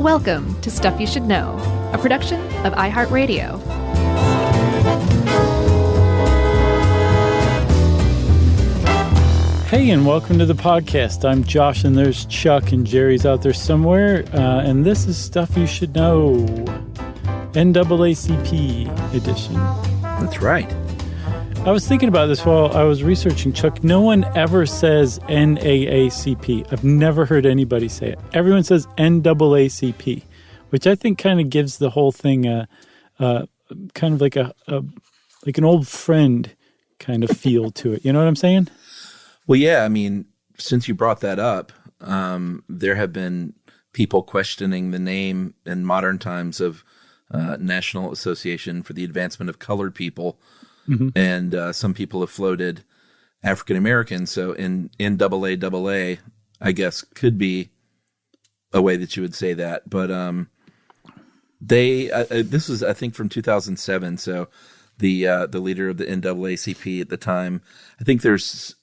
Welcome to Stuff You Should Know, a production of iHeartRadio. Hey, and welcome to the podcast. I'm Josh, and there's Chuck, and Jerry's out there somewhere. And this is Stuff You Should Know, NAACP edition. That's right. I was thinking about this while I was researching, Chuck. No one ever says NAACP. I've never heard anybody say it. Everyone says NAACP, which I think kind of gives the whole thing a kind of like like an old friend kind of feel to it. You know what I'm saying? Well, yeah. I mean, since you brought that up, there have been people questioning the name in modern times of National Association for the Advancement of Colored People. Mm-hmm. And some people have floated African American. So in NAAA, I guess, could be a way that you would say that. But this was, I think, from 2007. So the leader of the NAACP at the time, I think there's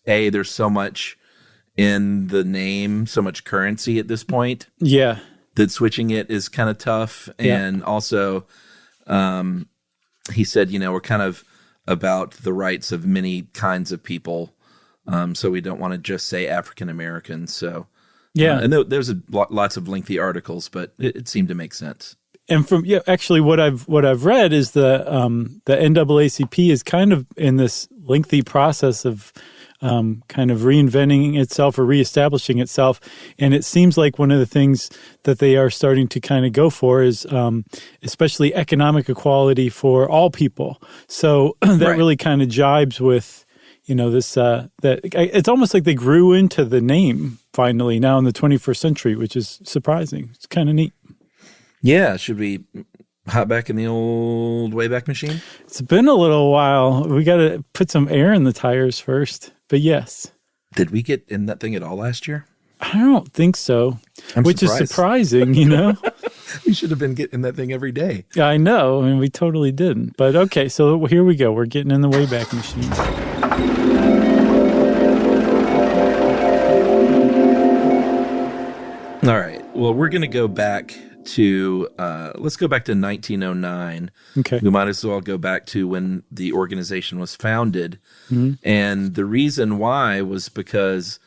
so much in the name, so much currency at this point. Yeah. That switching it is kind of tough. Yeah. And also, he said, we're kind of about the rights of many kinds of people. So we don't want to just say African Americans. So, yeah. And there's lots of lengthy articles, but it seemed to make sense. And actually what I've read is the NAACP is kind of in this lengthy process of kind of reinventing itself or reestablishing itself. And it seems like one of the things that they are starting to kind of go for is especially economic equality for all people. So that right. really kind of jibes with, this that it's almost like they grew into the name finally now in the 21st century, which is surprising. It's kind of neat. Yeah. Should we hop back in the old Wayback Machine? It's been a little while. We got to put some air in the tires first. But yes. Did we get in that thing at all last year? I don't think so. Which is surprising, We should have been getting that thing every day. Yeah, I know. I mean, we totally didn't. But okay, so here we go. We're getting in the Wayback Machine. All right. Well, we're going to go back to, let's go back to 1909. Okay. We might as well go back to when the organization was founded. Mm-hmm. And the reason why was because,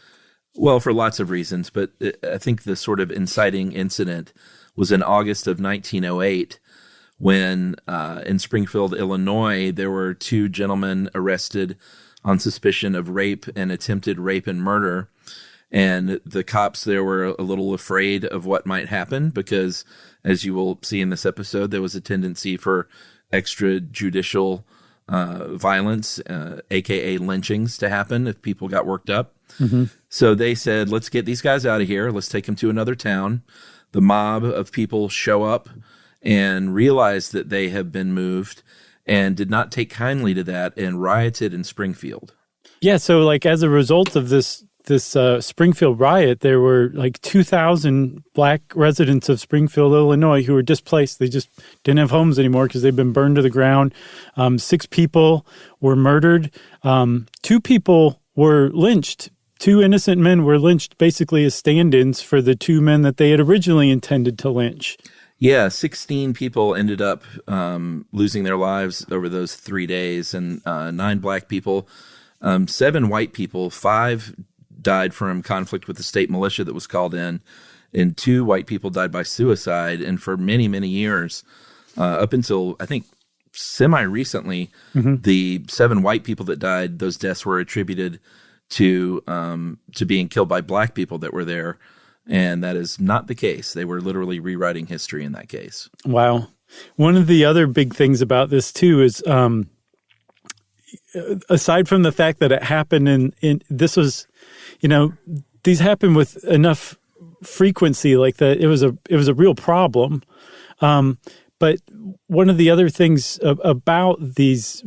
well, for lots of reasons, but I think the sort of inciting incident was in August of 1908 when in Springfield, Illinois, there were two gentlemen arrested on suspicion of rape and attempted rape and murder. And the cops there were a little afraid of what might happen because, as you will see in this episode, there was a tendency for extrajudicial violence, a.k.a. lynchings, to happen if people got worked up. Mm-hmm. So they said, let's get these guys out of here. Let's take them to another town. The mob of people show up and realize that they have been moved and did not take kindly to that and rioted in Springfield. Yeah, so like as a result of this Springfield riot, there were like 2,000 black residents of Springfield, Illinois, who were displaced. They just didn't have homes anymore because they'd been burned to the ground. 6 people were murdered. 2 people were lynched. 2 innocent men were lynched basically as stand-ins for the 2 men that they had originally intended to lynch. Yeah, 16 people ended up losing their lives over those 3 days, and 9 black people, 7 white people, 5 died from conflict with the state militia that was called in, and 2 white people died by suicide. And for many, many years, up until I think semi-recently, mm-hmm. the 7 white people that died, those deaths were attributed to being killed by black people that were there. And that is not the case. They were literally rewriting history in that case. Wow. One of the other big things about this, too, is aside from the fact that it happened in this was, these happen with enough frequency like that it was a real problem. But one of the other things about these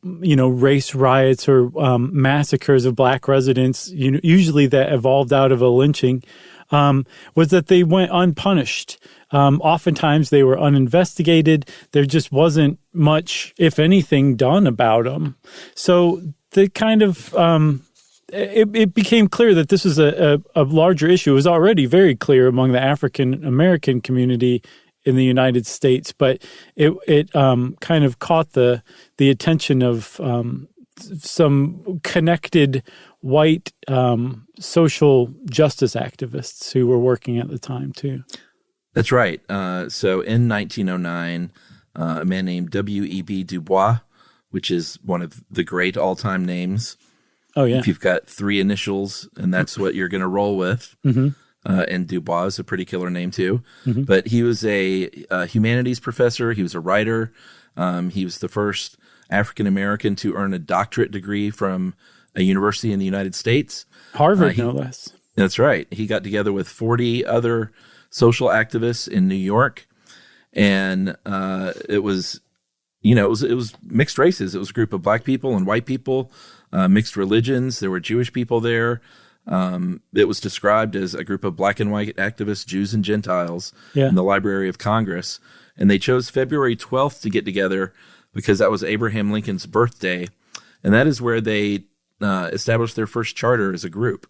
race riots or massacres of black residents, usually that evolved out of a lynching, was that they went unpunished. Oftentimes they were uninvestigated. There just wasn't much, if anything, done about them. So the kind of it became clear that this was a larger issue. It was already very clear among the African American community in the United States, but it kind of caught the attention of some connected white social justice activists who were working at the time too. That's right. So in 1909, a man named W.E.B. Du Bois, which is one of the great all-time names. Oh, yeah. If you've got three initials and that's what you're going to roll with. Mm-hmm. And Du Bois is a pretty killer name too. Mm-hmm. But he was a humanities professor. He was a writer. He was the first African-American to earn a doctorate degree from a university in the United States. Harvard, no less. That's right. He got together with 40 other social activists in New York. And it was mixed races. It was a group of black people and white people, mixed religions. There were Jewish people there. It was described as a group of black and white activists, Jews and Gentiles, in the Library of Congress. And they chose February 12th to get together because that was Abraham Lincoln's birthday. And that is where they established their first charter as a group.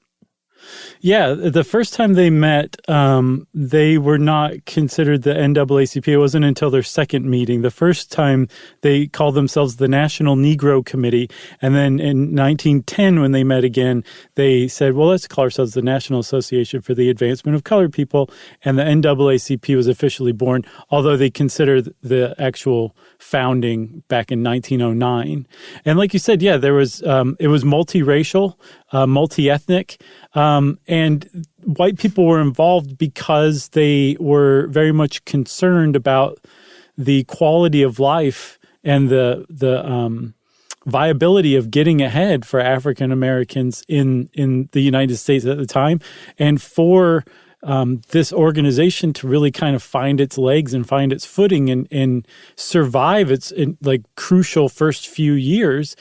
Yeah, the first time they met, they were not considered the NAACP. It wasn't until their second meeting. The first time they called themselves the National Negro Committee. And then in 1910, when they met again, they said, well, let's call ourselves the National Association for the Advancement of Colored People. And the NAACP was officially born, although they considered the actual founding back in 1909. And like you said, yeah, there was it was multiracial, multi-ethnic, and white people were involved because they were very much concerned about the quality of life and the viability of getting ahead for African Americans in the United States at the time, and for this organization to really kind of find its legs and find its footing and survive its crucial first few years.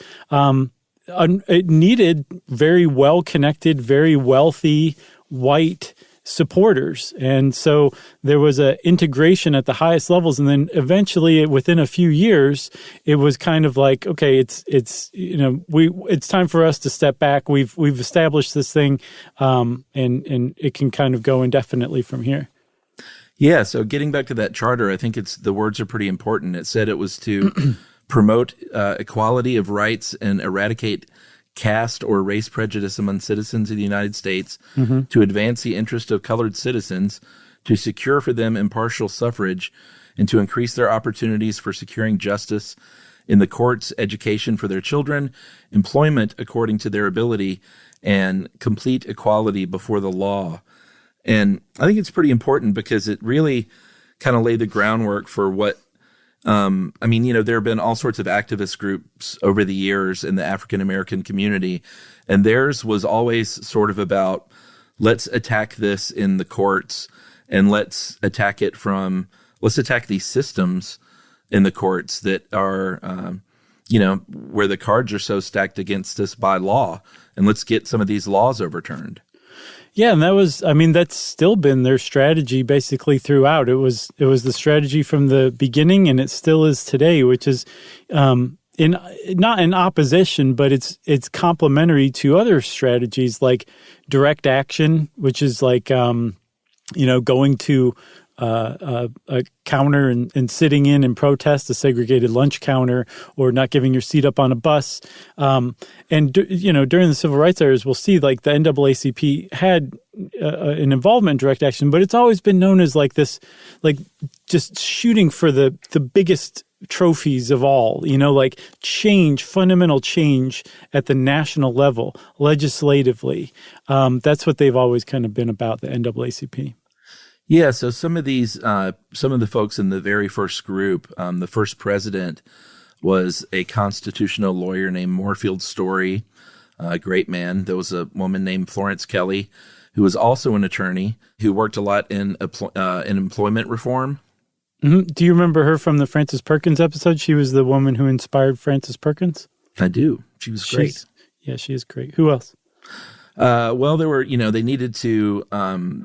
It needed very well-connected, very wealthy white supporters. And so there was an integration at the highest levels. And then eventually, within a few years, it was kind of like, okay, it's time for us to step back. We've established this thing, and it can kind of go indefinitely from here. Yeah. So getting back to that charter, I think the words are pretty important. It said it was to promote equality of rights and eradicate caste or race prejudice among citizens of the United States, to advance the interest of colored citizens, to secure for them impartial suffrage, and to increase their opportunities for securing justice in the courts, education for their children, employment according to their ability, and complete equality before the law. And I think it's pretty important because it really kind of laid the groundwork for what there have been all sorts of activist groups over the years in the African American community, and theirs was always sort of about, let's attack this in the courts, and let's attack these systems in the courts that are, where the cards are so stacked against us by law, and let's get some of these laws overturned. Yeah, and that's still been their strategy basically throughout. It was the strategy from the beginning, and it still is today, which is not in opposition, but it's complementary to other strategies like direct action, which is like going to a counter and sitting in and protest a segregated lunch counter, or not giving your seat up on a bus. And during the civil rights eras, we'll see like the NAACP had an involvement in direct action, but it's always been known as like this, like just shooting for the biggest trophies of all, like fundamental change at the national level, legislatively. That's what they've always kind of been about, the NAACP. Yeah, so some of the folks in the very first group, the first president was a constitutional lawyer named Moorfield Story, a great man. There was a woman named Florence Kelly, who was also an attorney, who worked a lot in employment reform. Mm-hmm. Do you remember her from the Frances Perkins episode? She was the woman who inspired Frances Perkins. I do. She was great. She is great. Who else? Well, there were, they needed to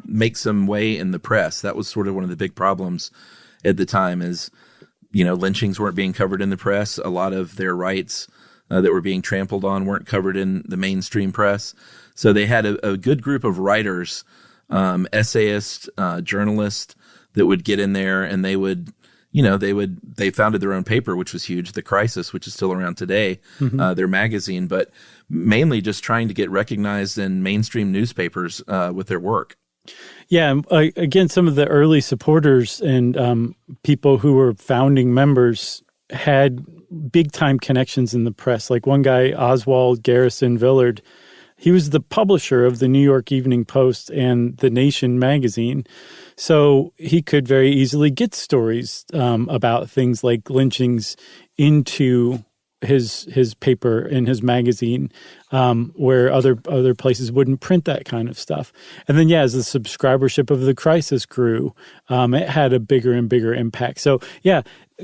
make some way in the press. That was sort of one of the big problems at the time is, lynchings weren't being covered in the press. A lot of their rights that were being trampled on weren't covered in the mainstream press. So they had a good group of writers, essayists, journalists that would get in there, and they founded their own paper, which was huge, The Crisis, which is still around today, their magazine, but mainly just trying to get recognized in mainstream newspapers with their work. Yeah, again, some of the early supporters and people who were founding members had big-time connections in the press. Like one guy, Oswald Garrison Villard, he was the publisher of the New York Evening Post and The Nation magazine. So he could very easily get stories about things like lynchings into his paper and his magazine, where other places wouldn't print that kind of stuff. And then, as the subscribership of The Crisis grew, it had a bigger and bigger impact. So,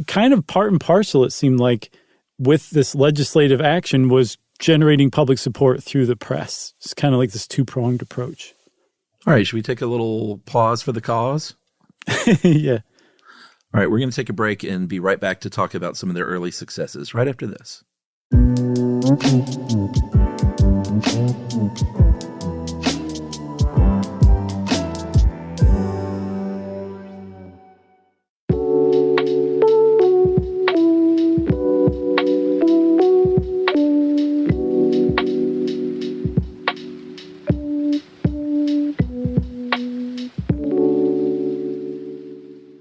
kind of part and parcel, it seemed like, with this legislative action was generating public support through the press. It's kind of like this two-pronged approach. All right, should we take a little pause for the cause? Yeah. All right, we're going to take a break and be right back to talk about some of their early successes right after this.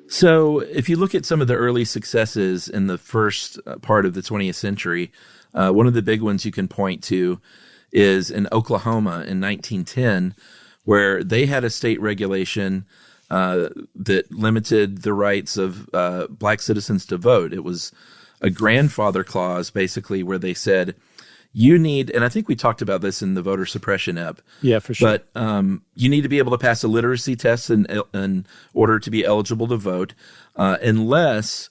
So if you look at some of the early successes in the first part of the 20th century, one of the big ones you can point to is in Oklahoma in 1910, where they had a state regulation that limited the rights of black citizens to vote. It was a grandfather clause, basically, where they said, you need, and I think we talked about this in the voter suppression ep. Yeah, for sure. But you need to be able to pass a literacy test in order to be eligible to vote, unless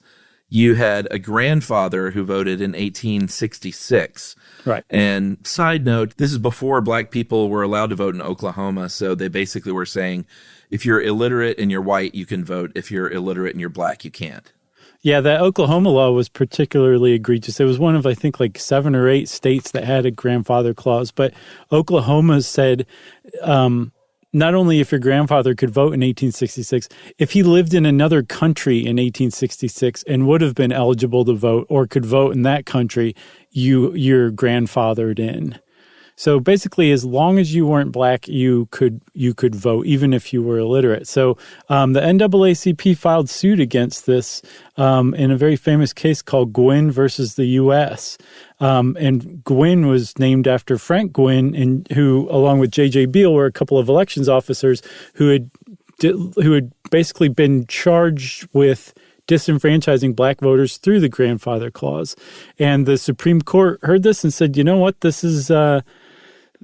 you had a grandfather who voted in 1866. Right. And side note, this is before black people were allowed to vote in Oklahoma. So they basically were saying, if you're illiterate and you're white, you can vote. If you're illiterate and you're black, you can't. Yeah, that Oklahoma law was particularly egregious. It was one of, I think, like 7 or 8 states that had a grandfather clause. But Oklahoma said not only if your grandfather could vote in 1866, if he lived in another country in 1866 and would have been eligible to vote or could vote in that country, you're grandfathered in. So basically, as long as you weren't black, you could vote, even if you were illiterate. So the NAACP filed suit against this in a very famous case called Gwynn versus the U.S. And Gwynn was named after Frank Gwynn, and who, along with J.J. Beale, were a couple of elections officers who had basically been charged with disenfranchising black voters through the grandfather clause. And the Supreme Court heard this and said, you know what, this is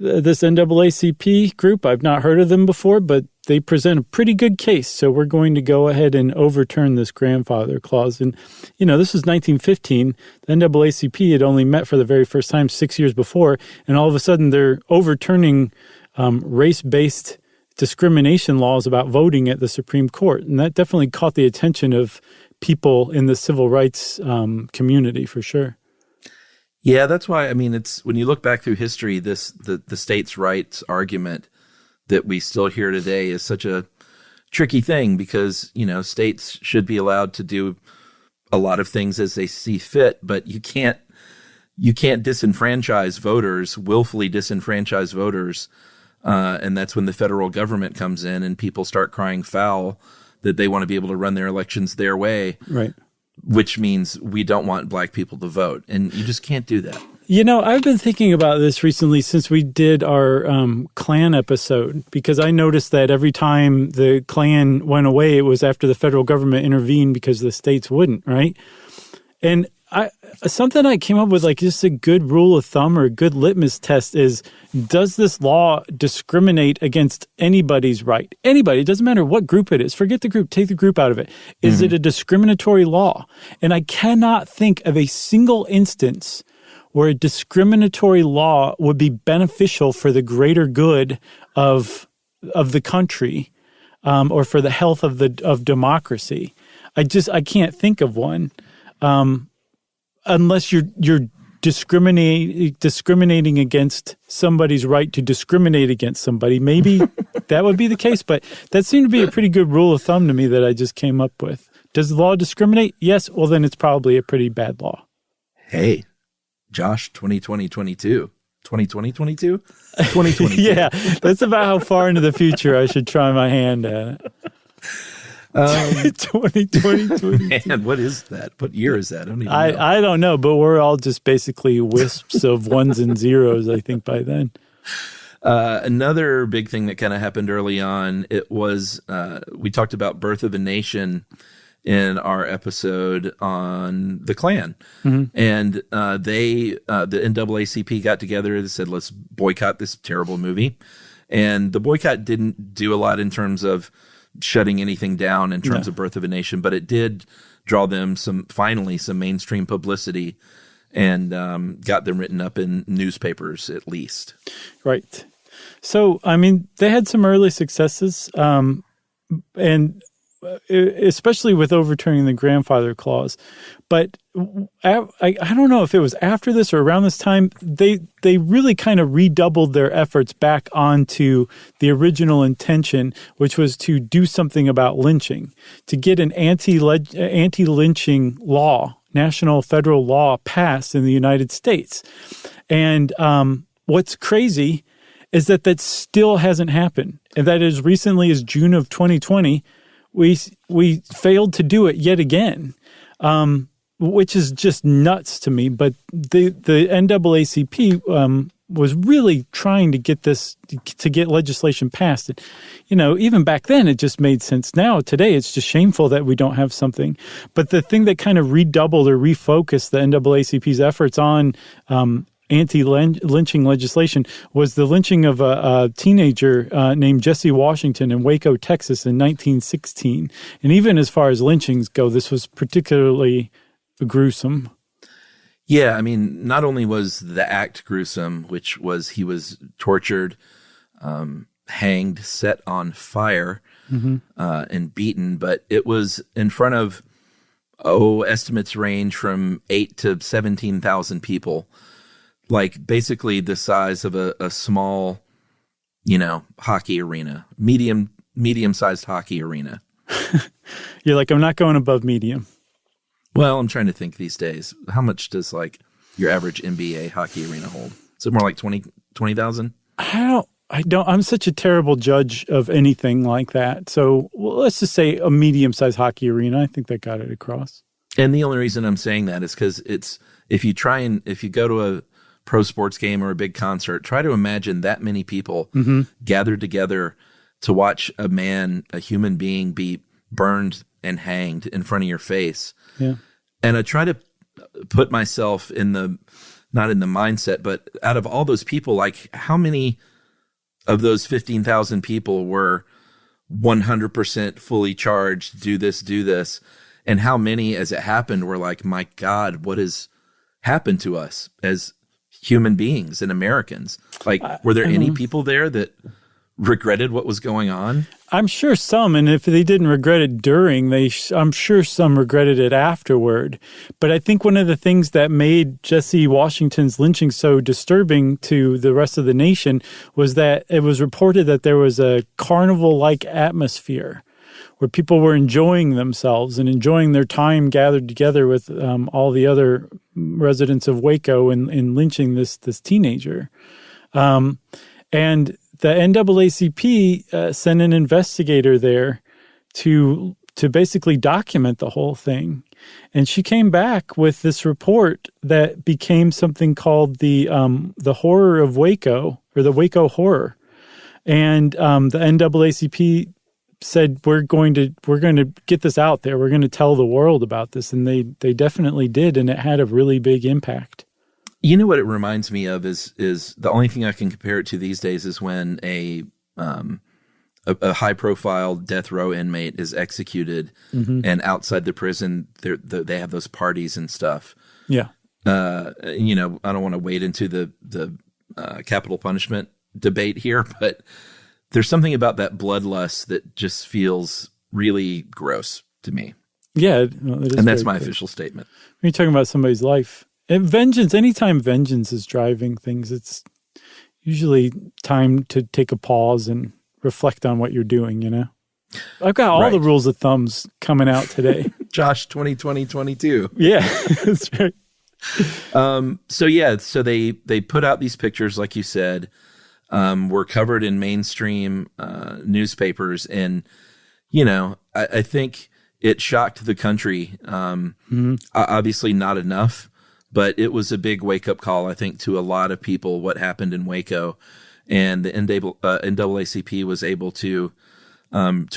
this NAACP group, I've not heard of them before, but they present a pretty good case. So we're going to go ahead and overturn this grandfather clause. And, this was 1915. The NAACP had only met for the very first time 6 years before. And all of a sudden they're overturning race-based discrimination laws about voting at the Supreme Court. And that definitely caught the attention of people in the civil rights community, for sure. Yeah, that's why, it's when you look back through history, the states' rights argument that we still hear today is such a tricky thing because, states should be allowed to do a lot of things as they see fit, but you can't disenfranchise voters, willfully disenfranchise voters. And that's when the federal government comes in and people start crying foul that they want to be able to run their elections their way. Right. Which means we don't want black people to vote. And you just can't do that. I've been thinking about this recently since we did our Klan episode, because I noticed that every time the Klan went away, it was after the federal government intervened because the states wouldn't, right? And something I came up with, like just a good rule of thumb or a good litmus test is, does this law discriminate against anybody's right? Anybody, it doesn't matter what group it is. Forget the group, take the group out of it. Is it a discriminatory law? And I cannot think of a single instance where a discriminatory law would be beneficial for the greater good of the country or for the health of democracy. I can't think of one. Unless you're discriminating against somebody's right to discriminate against somebody. Maybe that would be the case, but that seemed to be a pretty good rule of thumb to me that I just came up with. Does the law discriminate? Yes. Well, then it's probably a pretty bad law. Hey, Josh, 2022. 2022? Yeah, that's about how far into the future I should try my hand at it. 2020. Man, what is that? What year is that? I don't even know. I don't know, but we're all just basically wisps of ones and zeros, I think, by then. Another big thing that kind of happened early on, it was we talked about Birth of a Nation in our episode on the Klan. Mm-hmm. And the NAACP got together and said, let's boycott this terrible movie. And the boycott didn't do a lot in terms of shutting anything down in terms of Birth of a Nation, but it did draw them finally some mainstream publicity and got them written up in newspapers at least. Right. So, I mean, they had some early successes, and especially with overturning the grandfather clause. But I don't know if it was after this or around this time, they really kind of redoubled their efforts back onto the original intention, which was to do something about lynching, to get an anti-lynching law, national federal law passed in the United States. And what's crazy is that still hasn't happened. And that as recently as June of 2020, we failed to do it yet again, which is just nuts to me. But the NAACP was really trying to get legislation passed. And, even back then it just made sense. Now, today, it's just shameful that we don't have something. But the thing that kind of redoubled or refocused the NAACP's efforts on anti-lynching legislation was the lynching of a teenager named Jesse Washington in Waco, Texas in 1916. And even as far as lynchings go, this was particularly gruesome. Yeah, I mean, not only was the act gruesome, which was he was tortured, hanged, set on fire, and beaten, but it was in front of, estimates range from 8,000 to 17,000 people. Like basically the size of a small, hockey arena, medium-sized hockey arena. You're like, I'm not going above medium. Well, I'm trying to think these days. How much does your average NBA hockey arena hold? Is it more like 20,000? I don't. I'm such a terrible judge of anything like that. So let's just say a medium-sized hockey arena. I think that got it across. And the only reason I'm saying that is because if you go to a pro sports game or a big concert, try to imagine that many people gathered together to watch a human being be burned and hanged in front of your face. Yeah. And I try to put myself not in the mindset, but out of all those people, like how many of those 15,000 people were 100% fully charged, do this, and how many as it happened were like, my God, what has happened to us as human beings and Americans? Like, were there any people there that regretted what was going on? I'm sure some, and if they didn't regret it during, I'm sure some regretted it afterward. But I think one of the things that made Jesse Washington's lynching so disturbing to the rest of the nation was that it was reported that there was a carnival-like atmosphere where people were enjoying themselves and enjoying their time gathered together with all the other residents of Waco in lynching this teenager. And the NAACP sent an investigator there to basically document the whole thing. And she came back with this report that became something called the Horror of Waco, or the Waco Horror. And the NAACP said, we're going to get this out there. We're going to tell the world about this. And they definitely did. And it had a really big impact. You know what it reminds me of is the only thing I can compare it to these days is when a high profile death row inmate is executed and outside the prison, they have those parties and stuff. Yeah. I don't want to wade into the capital punishment debate here, but there's something about that bloodlust that just feels really gross to me. Yeah. And that's my official statement. When you're talking about somebody's life And vengeance, anytime vengeance is driving things, it's usually time to take a pause and reflect on what you're doing, you know? I've got all the rules of thumbs coming out today. Josh 2020-22. Yeah, that's right. So they put out these pictures, like you said, were covered in mainstream newspapers. And, you know, I think it shocked the country. Obviously not enough, but it was a big wake-up call, I think, to a lot of people, what happened in Waco. And the NAACP was able to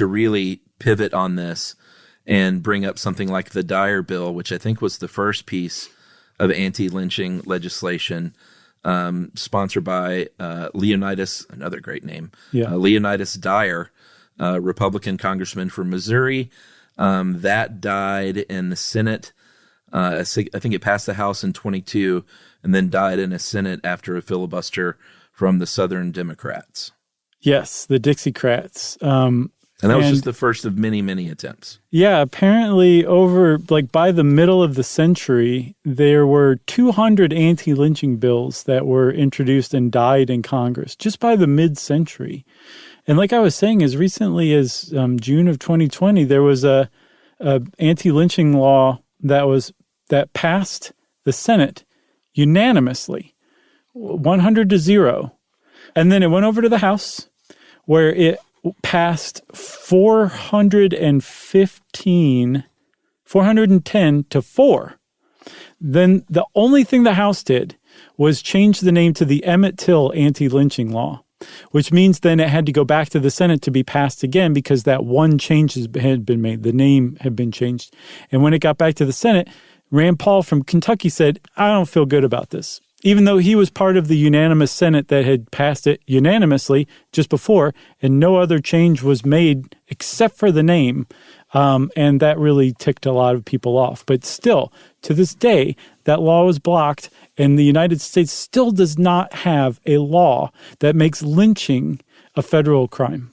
really pivot on this and bring up something like the Dyer Bill, which I think was the first piece of anti-lynching legislation, sponsored by Leonidas, another great name, Leonidas Dyer, Republican congressman from Missouri. That died in the Senate. I think it passed the House in 22 and then died in the Senate after a filibuster from the Southern Democrats. Yes, the Dixiecrats. And that was just the first of many, many attempts. Yeah, apparently by the middle of the century, there were 200 anti-lynching bills that were introduced and died in Congress just by the mid-century. And like I was saying, as recently as June of 2020, there was a anti-lynching law that passed the Senate unanimously, 100-0. And then it went over to the House, where it passed 410 to 4. Then the only thing the House did was change the name to the Emmett Till anti-lynching law, which means then it had to go back to the Senate to be passed again because that one change had been made. The name had been changed. And when it got back to the Senate, Rand Paul from Kentucky said, I don't feel good about this. Even though he was part of the unanimous Senate that had passed it unanimously just before, and no other change was made except for the name. And that really ticked a lot of people off. But still, to this day, that law was blocked, and the United States still does not have a law that makes lynching a federal crime.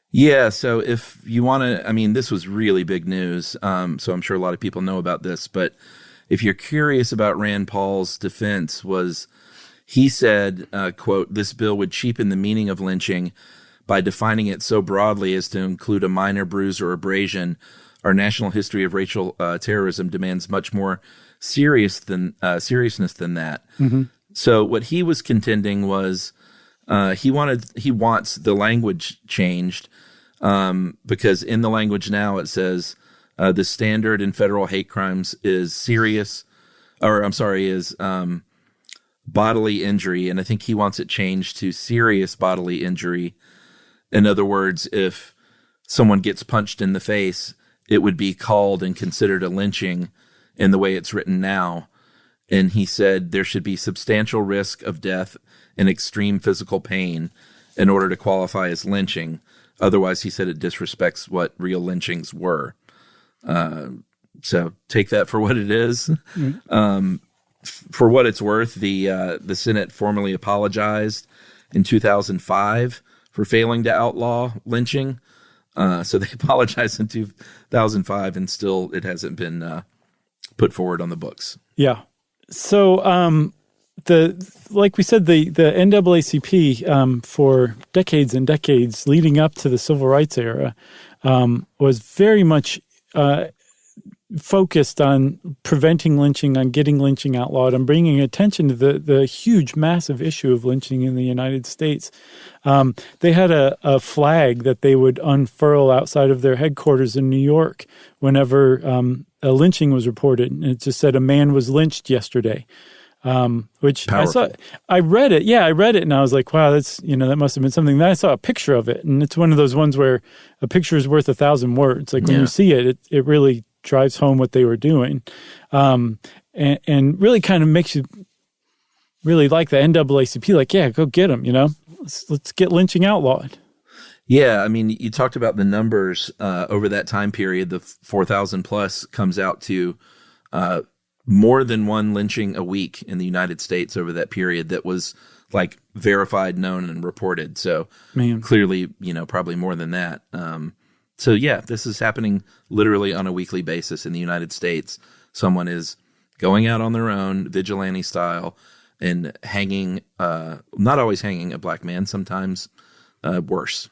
Yeah, so if you want to, I mean, this was really big news, so I'm sure a lot of people know about this, but if you're curious about Rand Paul's defense, he said, quote, "This bill would cheapen the meaning of lynching by defining it so broadly as to include a minor bruise or abrasion. Our national history of racial terrorism demands much more seriousness than that." Mm-hmm. So what he was contending was he wants the language changed because in the language now it says the standard in federal hate crimes is bodily injury, and I think he wants it changed to serious bodily injury. In other words, if someone gets punched in the face, it would be called and considered a lynching in the way it's written now. And he said there should be substantial risk of death and extreme physical pain in order to qualify as lynching. Otherwise, he said it disrespects what real lynchings were. So take that for what it is. Mm-hmm. For what it's worth, the Senate formally apologized in 2005 for failing to outlaw lynching. So they apologized in 2005, and still it hasn't been put forward on the books. Yeah. So like we said, the NAACP for decades and decades leading up to the Civil Rights era was very much focused on preventing lynching, on getting lynching outlawed, on bringing attention to the huge, massive issue of lynching in the United States. They had a flag that they would unfurl outside of their headquarters in New York whenever a lynching was reported. And it just said, "A man was lynched yesterday." Which powerful. I read it. Yeah, I read it and I was like, wow, that's, that must have been something. Then I saw a picture of it, and it's one of those ones where a picture is worth 1,000 words. Like when you see it, it really drives home what they were doing. And really kind of makes you really like the NAACP, like, yeah, go get them, let's get lynching outlawed. Yeah. I mean, you talked about the numbers over that time period, the 4,000 plus comes out to more than one lynching a week in the United States over that period that was like verified, known, and reported. So clearly, probably more than that. So yeah, this is happening literally on a weekly basis in the United States. Someone is going out on their own, vigilante style, and hanging, not always hanging a black man, sometimes worse.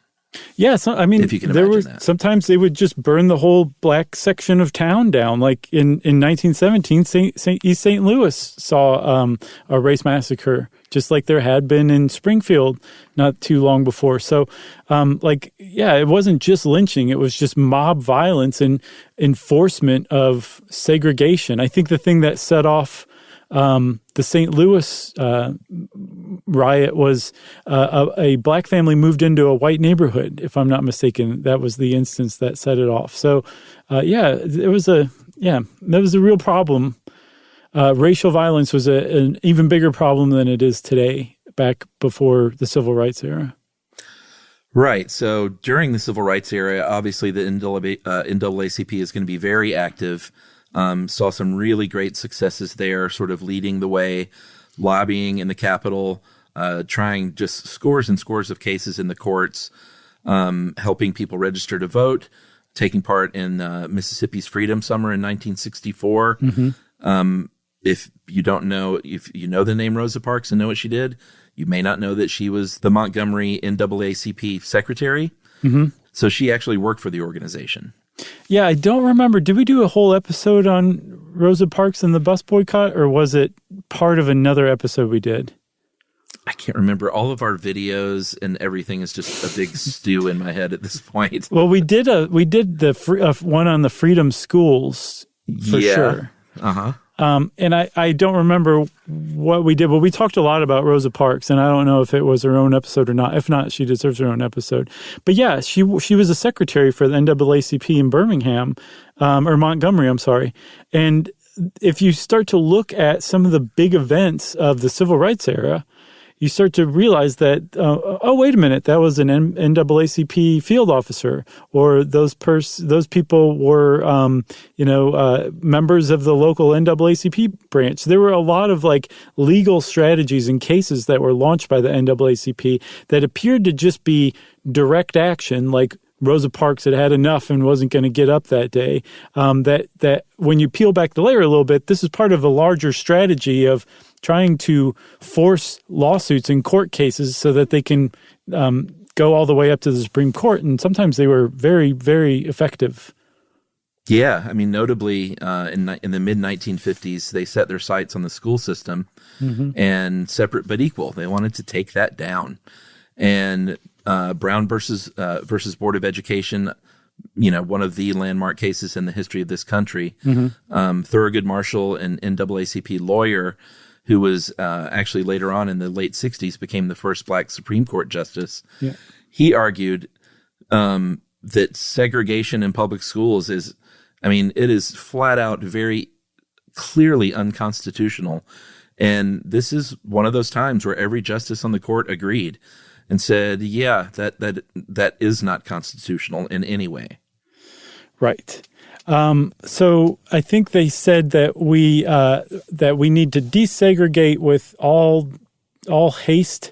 Yeah, so, I mean, if you can imagine that. Sometimes they would just burn the whole black section of town down. Like in 1917, East St. Louis saw a race massacre, just like there had been in Springfield not too long before. So, it wasn't just lynching; it was just mob violence and enforcement of segregation. I think the thing that set off the St. Louis riot was a black family moved into a white neighborhood, if I'm not mistaken. That was the instance that set it off. So, that was a real problem. Racial violence was an even bigger problem than it is today, back before the Civil Rights era. Right. So during the Civil Rights era, obviously the NAACP is going to be very active. Saw some really great successes there, sort of leading the way, lobbying in the Capitol, trying just scores and scores of cases in the courts, helping people register to vote, taking part in Mississippi's Freedom Summer in 1964. Mm-hmm. If you know the name Rosa Parks and know what she did, you may not know that she was the Montgomery NAACP secretary. Mm-hmm. So she actually worked for the organization. Yeah, I don't remember. Did we do a whole episode on Rosa Parks and the bus boycott, or was it part of another episode we did? I can't remember. All of our videos and everything is just a big stew in my head at this point. Well, we did the one on the Freedom Schools for sure. Uh-huh. And I don't remember what we did, but we talked a lot about Rosa Parks, and I don't know if it was her own episode or not. If not, she deserves her own episode. But yeah, she was a secretary for the NAACP in Birmingham, or Montgomery, I'm sorry. And if you start to look at some of the big events of the Civil Rights era, you start to realize that, wait a minute, that was an NAACP field officer, or those people were, members of the local NAACP branch. There were a lot of legal strategies and cases that were launched by the NAACP that appeared to just be direct action, like Rosa Parks had enough and wasn't going to get up that day. That when you peel back the layer a little bit, this is part of a larger strategy of trying to force lawsuits in court cases so that they can go all the way up to the Supreme Court. And sometimes they were very, very effective. Yeah. I mean, notably in the mid-1950s, they set their sights on the school system, mm-hmm. and separate but equal. They wanted to take that down. And Brown versus Board of Education, one of the landmark cases in the history of this country. Mm-hmm. Thurgood Marshall, an NAACP lawyer, who was actually later on in the late 60s became the first black Supreme Court justice. Yeah. He argued that segregation in public schools it is flat out very clearly unconstitutional. And this is one of those times where every justice on the court agreed and said, yeah, that is not constitutional in any way. Right. So I think they said that we need to desegregate with all haste.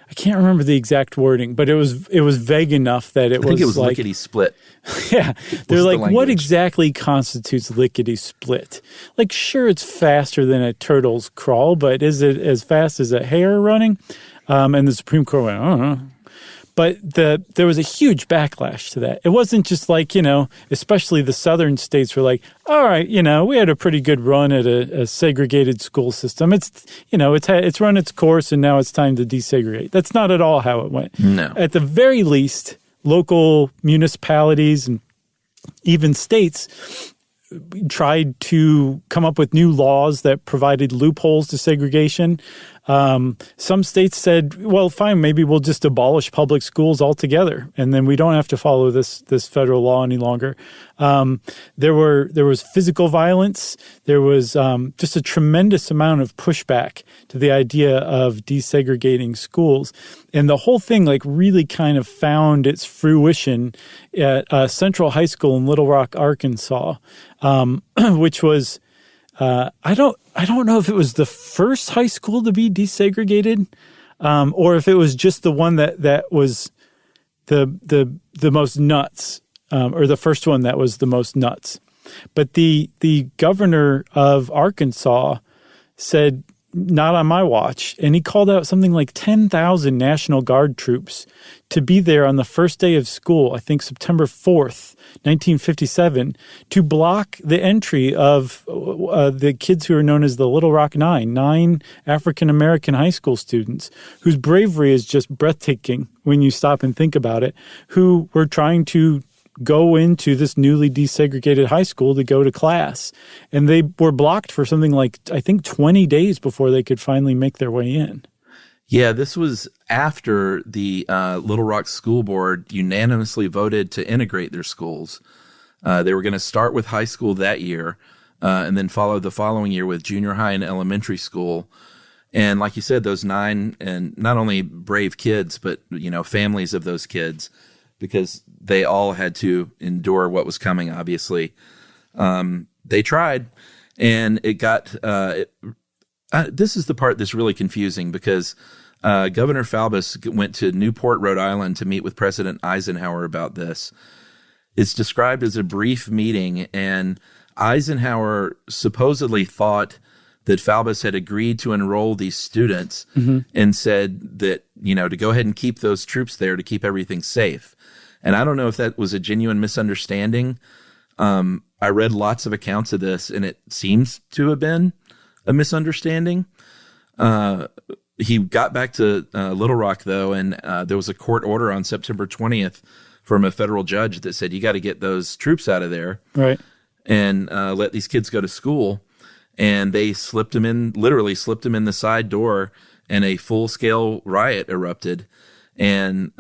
I can't remember the exact wording, but it was vague enough that I think it was lickety split. Yeah, they're like, what exactly constitutes lickety split? Sure, it's faster than a turtle's crawl, but is it as fast as a hare running? And the Supreme Court went, I don't know. But there was a huge backlash to that. It wasn't just especially the southern states were like, all right, we had a pretty good run at a segregated school system. It's run its course and now it's time to desegregate. That's not at all how it went. No. At the very least, local municipalities and even states tried to come up with new laws that provided loopholes to segregation. Some states said, well, fine, maybe we'll just abolish public schools altogether, and then we don't have to follow this federal law any longer. There was physical violence. There was just a tremendous amount of pushback to the idea of desegregating schools. And the whole thing really kind of found its fruition at Central High School in Little Rock, Arkansas, which was I don't know if it was the first high school to be desegregated, or if it was just the one that was the most nuts, or the first one that was the most nuts. But the governor of Arkansas said, not on my watch. And he called out something like 10,000 National Guard troops to be there on the first day of school, I think September 4th, 1957, to block the entry of the kids who are known as the Little Rock nine African-American high school students whose bravery is just breathtaking when you stop and think about it, who were trying to go into this newly desegregated high school to go to class. And they were blocked for something like, I think, 20 days before they could finally make their way in. Yeah, this was after the Little Rock School Board unanimously voted to integrate their schools. They were going to start with high school that year and then follow the following year with junior high and elementary school. And like you said, those 9, and not only brave kids, but, families of those kids, because they all had to endure what was coming, obviously. They tried, and it got this is the part that's really confusing, because Governor Falbus went to Newport, Rhode Island to meet with President Eisenhower about this. It's described as a brief meeting, and Eisenhower supposedly thought that Falbus had agreed to enroll these students and said that, to go ahead and keep those troops there to keep everything safe. And I don't know if that was a genuine misunderstanding. I read lots of accounts of this, and it seems to have been a misunderstanding. He got back to Little Rock, though, and there was a court order on September 20th from a federal judge that said, you got to get those troops out of there, right, and let these kids go to school. And they literally slipped him in the side door, and a full-scale riot erupted. And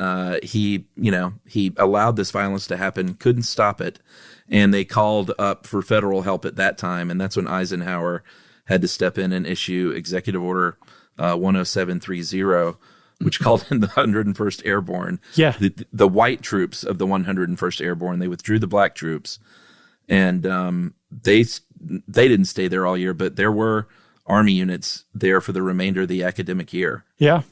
he allowed this violence to happen, couldn't stop it. And they called up for federal help at that time. And that's when Eisenhower had to step in and issue Executive Order 10730, which called in the 101st Airborne. Yeah. The white troops of the 101st Airborne. They withdrew the black troops. And they didn't stay there all year, but there were Army units there for the remainder of the academic year. Yeah.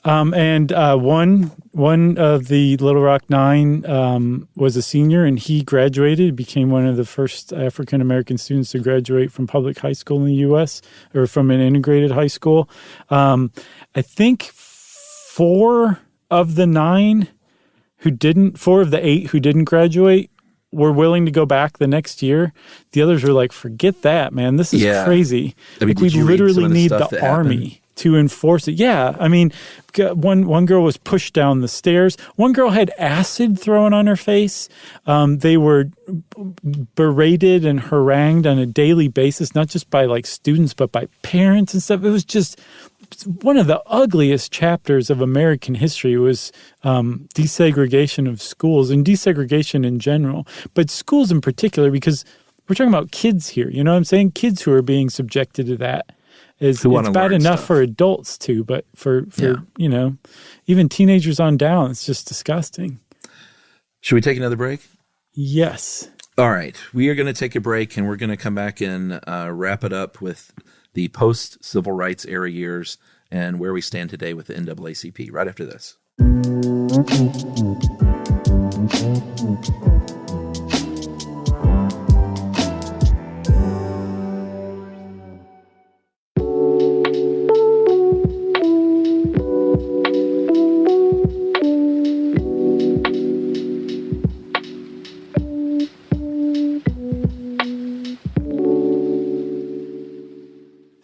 And one of the Little Rock 9 was a senior, and he graduated, became one of the first African-American students to graduate from public high school in the U.S., or from an integrated high school. I think 4 of the 8 who didn't graduate were willing to go back the next year. The others were like, forget that, man. This is crazy. I mean, we literally need the Army to enforce it. Yeah. I mean, one girl was pushed down the stairs. One girl had acid thrown on her face. They were berated and harangued on a daily basis, not just by like students, but by parents and stuff. It was just one of the ugliest chapters of American history was desegregation of schools and desegregation in general, but schools in particular, because we're talking about kids here. You know what I'm saying? Kids who are being subjected to that. It's bad enough for adults too, but for even teenagers on down, it's just disgusting. Should we take another break? Yes. All right. We are going to take a break, and we're going to come back and wrap it up with the post-civil rights era years and where we stand today with the NAACP right after this.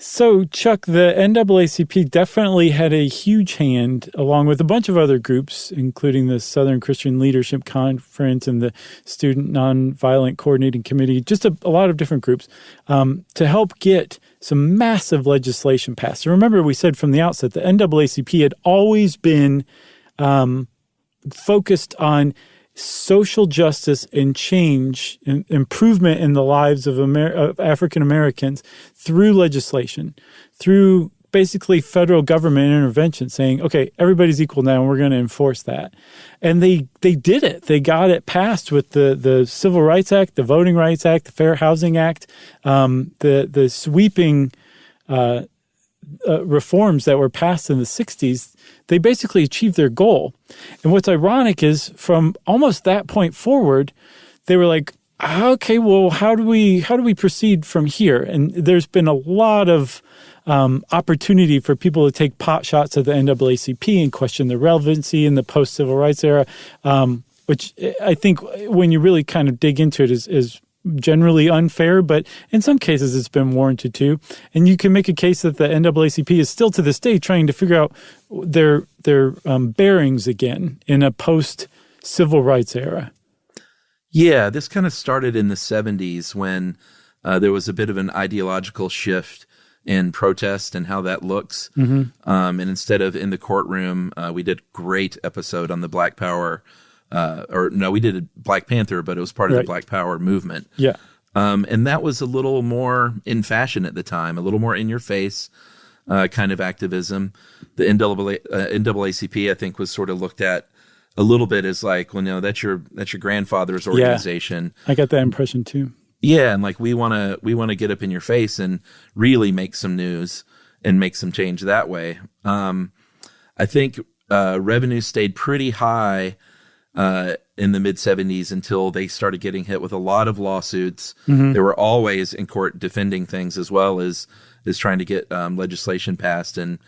So, Chuck, the NAACP definitely had a huge hand, along with a bunch of other groups, including the Southern Christian Leadership Conference and the Student Nonviolent Coordinating Committee, just a lot of different groups, to help get some massive legislation passed. And remember, we said from the outset, the NAACP had always been focused on social justice and change and improvement in the lives of African Americans through legislation, through basically federal government intervention, saying, okay, everybody's equal now and we're going to enforce that. And they did it. They got it passed with the Civil Rights Act, the Voting Rights Act, the Fair Housing Act, the sweeping reforms that were passed in the 60s. They basically achieved their goal. And what's ironic is from almost that point forward, they were like, okay, well, how do we proceed from here? And there's been a lot of opportunity for people to take pot shots at the NAACP and question the relevancy in the post-civil rights era, which I think when you really kind of dig into it is generally unfair, but in some cases it's been warranted too. And you can make a case that the NAACP is still to this day trying to figure out their bearings again in a post-civil rights era. Yeah, this kind of started in the 70s when there was a bit of an ideological shift in protest and how that looks. And instead of in the courtroom, we did a great episode on the Black Power, we did a Black Panther, but it was part of the Black Power movement. Yeah. And that was a little more in fashion at the time, a little more in your face kind of activism. The NAACP, I think, was sort of looked at a little bit as like, well, no, that's your grandfather's organization. Yeah, I got that impression too. Yeah, and like we want to get up in your face and really make some news and make some change that way. I think revenue stayed pretty high in the mid 70s until they started getting hit with a lot of lawsuits. They were always in court defending things as well as trying to get legislation passed and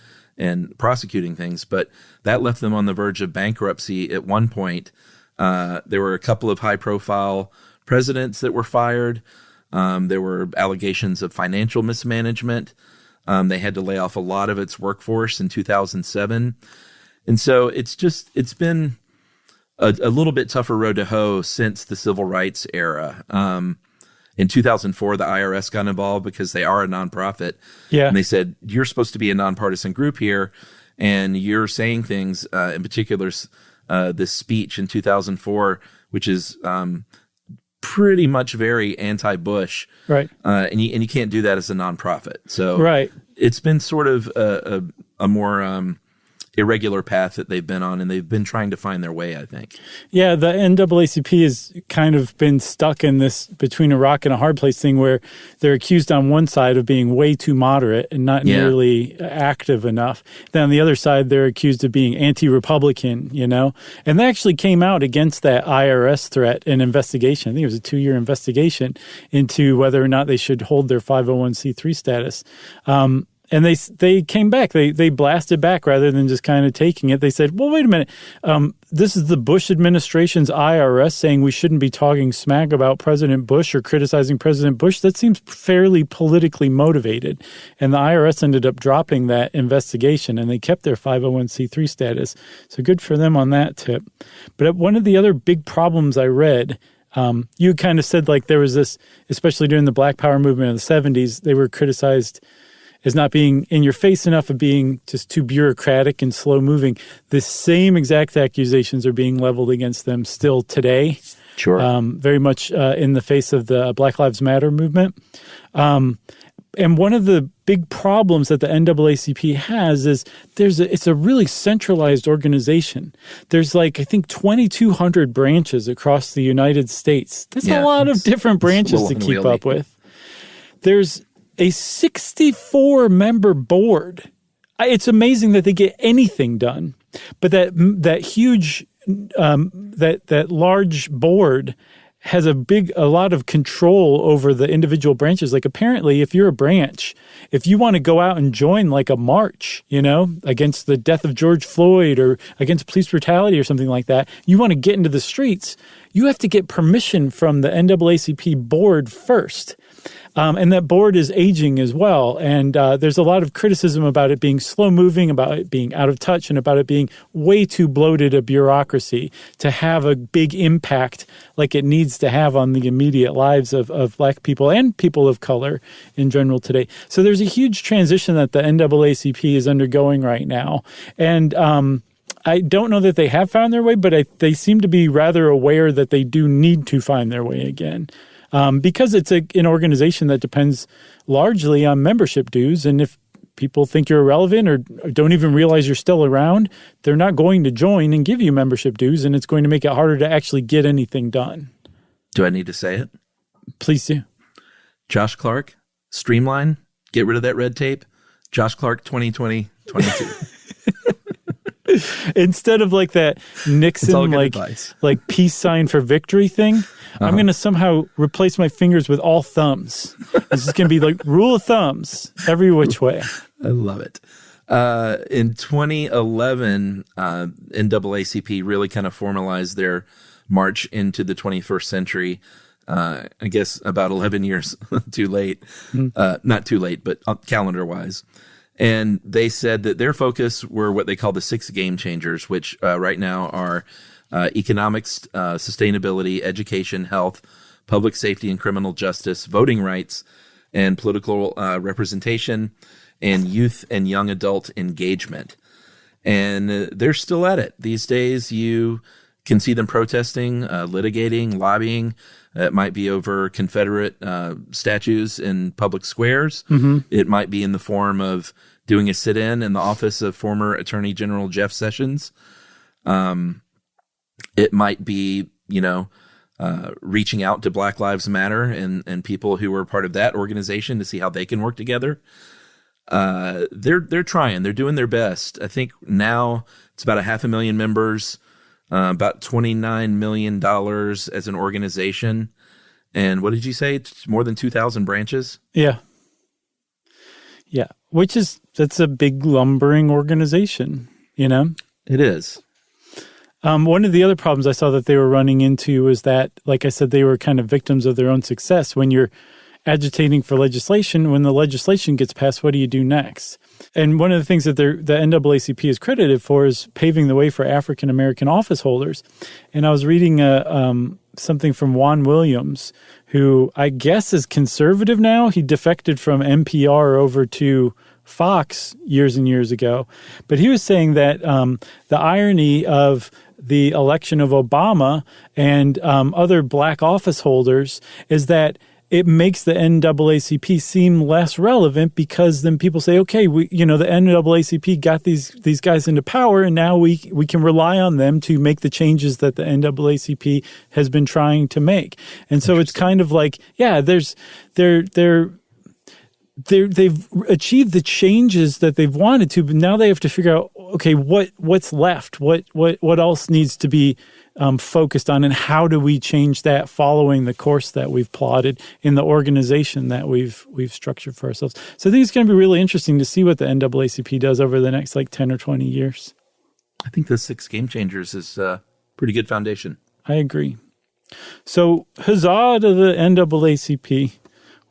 prosecuting things. But that left them on the verge of bankruptcy at one point. There were a couple of high profile presidents that were fired. There were allegations of financial mismanagement. They had to lay off a lot of its workforce in 2007. And so it's been a little bit tougher road to hoe since the civil rights era. In 2004, the IRS got involved because they are a nonprofit. Yeah. And they said, you're supposed to be a nonpartisan group here, and you're saying things, in particular, this speech in 2004, which is pretty much very anti-Bush. Right. And you can't do that as a nonprofit. So it's been sort of a more irregular path that they've been on, and they've been trying to find their way, I think. Yeah, the NAACP has kind of been stuck in this between a rock and a hard place thing where they're accused on one side of being way too moderate and not nearly active enough. Then on the other side, they're accused of being anti-Republican, And they actually came out against that IRS threat and investigation. I think it was a 2-year investigation into whether or not they should hold their 501c3 status. And they came back. They blasted back rather than just kind of taking it. They said, well, wait a minute. This is the Bush administration's IRS saying we shouldn't be talking smack about President Bush or criticizing President Bush. That seems fairly politically motivated. And the IRS ended up dropping that investigation, and they kept their 501c3 status. So good for them on that tip. But one of the other big problems I read, you kind of said like there was this, especially during the Black Power movement in the 70s, they were criticized as not being in your face enough, of being just too bureaucratic and slow moving. The same exact accusations are being leveled against them still today. Sure. Very much in the face of the Black Lives Matter movement. And one of the big problems that the NAACP has is it's a really centralized organization. There's I think 2,200 branches across the United States. That's a lot of different branches to keep up with. There's a 64-member board. It's amazing that they get anything done, but that huge, that large board has a lot of control over the individual branches. Like apparently, if you're a branch, if you want to go out and join like a march, against the death of George Floyd or against police brutality or something like that, you want to get into the streets, you have to get permission from the NAACP board first. And that board is aging as well. And there's a lot of criticism about it being slow-moving, about it being out of touch, and about it being way too bloated a bureaucracy to have a big impact like it needs to have on the immediate lives of Black people and people of color in general today. So there's a huge transition that the NAACP is undergoing right now. And I don't know that they have found their way, but they seem to be rather aware that they do need to find their way again. Because it's an organization that depends largely on membership dues. And if people think you're irrelevant or don't even realize you're still around, they're not going to join and give you membership dues, and it's going to make it harder to actually get anything done. Do I need to say it? Please do. Josh Clark, streamline, get rid of that red tape. Josh Clark 2020-22. Instead of like that Nixon like peace sign for victory thing, I'm going to somehow replace my fingers with all thumbs. This is going to be like rule of thumbs every which way. I love it. In 2011, NAACP really kind of formalized their march into the 21st century. I guess about 11 years too late. Not too late, but calendar-wise. And they said that their focus were what they call the 6 game changers, which right now are economics, sustainability, education, health, public safety and criminal justice, voting rights, and political representation, and youth and young adult engagement. And they're still at it. These days, you can see them protesting, litigating, lobbying. It might be over Confederate statues in public squares. It might be in the form of doing a sit-in in the office of former Attorney General Jeff Sessions. It might be, reaching out to Black Lives Matter and people who were part of that organization to see how they can work together. They're trying. They're doing their best. I think now it's about 500,000 members. About $29 million as an organization. And what did you say? It's more than 2,000 branches? Yeah. Yeah. That's a big lumbering organization, It is. One of the other problems I saw that they were running into was that, like I said, they were kind of victims of their own success. When you're agitating for legislation, when the legislation gets passed, what do you do next? And one of the things that the NAACP is credited for is paving the way for African-American office holders. And I was reading something from Juan Williams, who I guess is conservative now. He defected from NPR over to Fox years and years ago. But he was saying that the irony of the election of Obama and other black office holders is that it makes the NAACP seem less relevant, because then people say, okay, the NAACP got these guys into power, and now we can rely on them to make the changes that the NAACP has been trying to make. And so it's kind of like, yeah, they've achieved the changes that they've wanted to, but now they have to figure out, okay, what's left? What else needs to be focused on, and how do we change that following the course that we've plotted in the organization that we've structured for ourselves. So I think it's going to be really interesting to see what the NAACP does over the next 10 or 20 years. I think the 6 game changers is a pretty good foundation. I agree. So huzzah to the NAACP.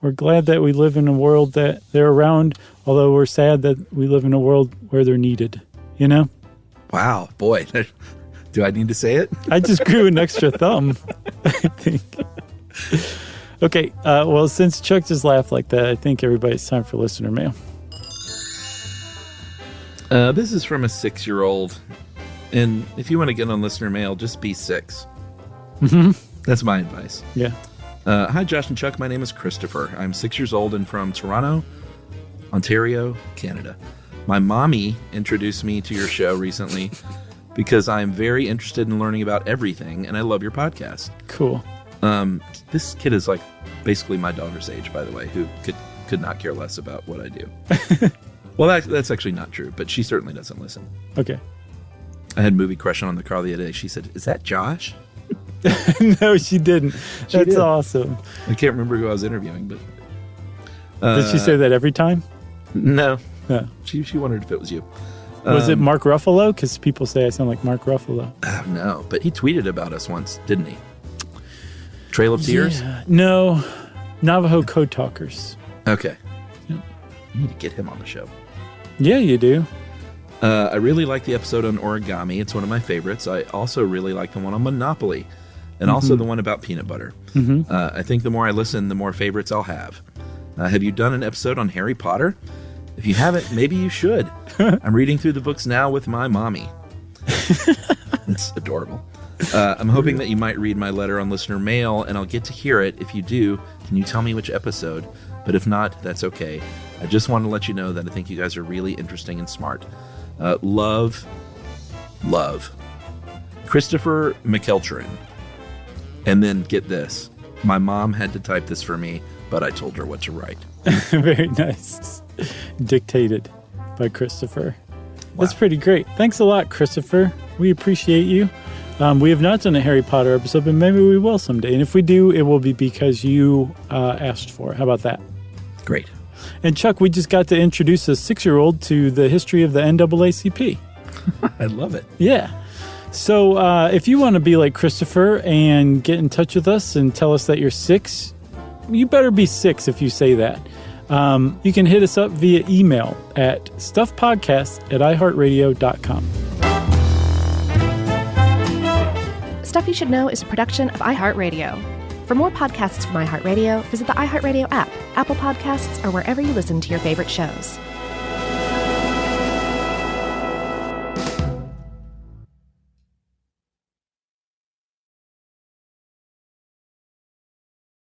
We're glad that we live in a world that they're around, although we're sad that we live in a world where they're needed, Wow, boy. Do I need to say it? I just grew an extra thumb, I think. Okay, well, since Chuck just laughed like that, I think everybody's time for listener mail. This is from a 6-year-old. And if you want to get on listener mail, just be 6. That's my advice. Yeah. Hi, Josh and Chuck. My name is Christopher. I'm 6 years old and from Toronto, Ontario, Canada. My mommy introduced me to your show recently because I'm very interested in learning about everything, and I love your podcast. Cool. This kid is basically my daughter's age, by the way, who could not care less about what I do. Well, that's actually not true, but she certainly doesn't listen. Okay. I had movie crush on the car the other day. She said, "Is that Josh?" No, she didn't. That's awesome. I can't remember who I was interviewing, but... Did she say that every time? No. No. She wondered if it was you. Was it Mark Ruffalo? Because people say I sound like Mark Ruffalo. No, but he tweeted about us once, didn't he? Trail of Tears? Yeah. No. Navajo Code Talkers. Okay. Yeah. You need to get him on the show. Yeah, you do. I really like the episode on origami. It's one of my favorites. I also really like the one on Monopoly, and also the one about peanut butter. I think the more I listen, the more favorites I'll have. Have you done an episode on Harry Potter? If you haven't, maybe you should. I'm reading through the books now with my mommy. It's adorable. I'm hoping that you might read my letter on listener mail, and I'll get to hear it. If you do, can you tell me which episode? But if not, that's okay. I just want to let you know that I think you guys are really interesting and smart. Love, Christopher McEltrin. And then get this. My mom had to type this for me, but I told her what to write. Very nice. Dictated by Christopher. That's pretty great. Thanks a lot, Christopher. We appreciate you. We have not done a Harry Potter episode, but maybe we will someday. And if we do, it will be because you asked for it. How about that? Great. And Chuck, we just got to introduce a 6-year-old to the history of the NAACP. I love it. Yeah. So if you want to be like Christopher and get in touch with us and tell us that you're 6, you better be 6 if you say that. You can hit us up via email at stuffpodcast@iheartradio.com. Stuff You Should Know is a production of iHeartRadio. For more podcasts from iHeartRadio, visit the iHeartRadio app, Apple Podcasts, or wherever you listen to your favorite shows.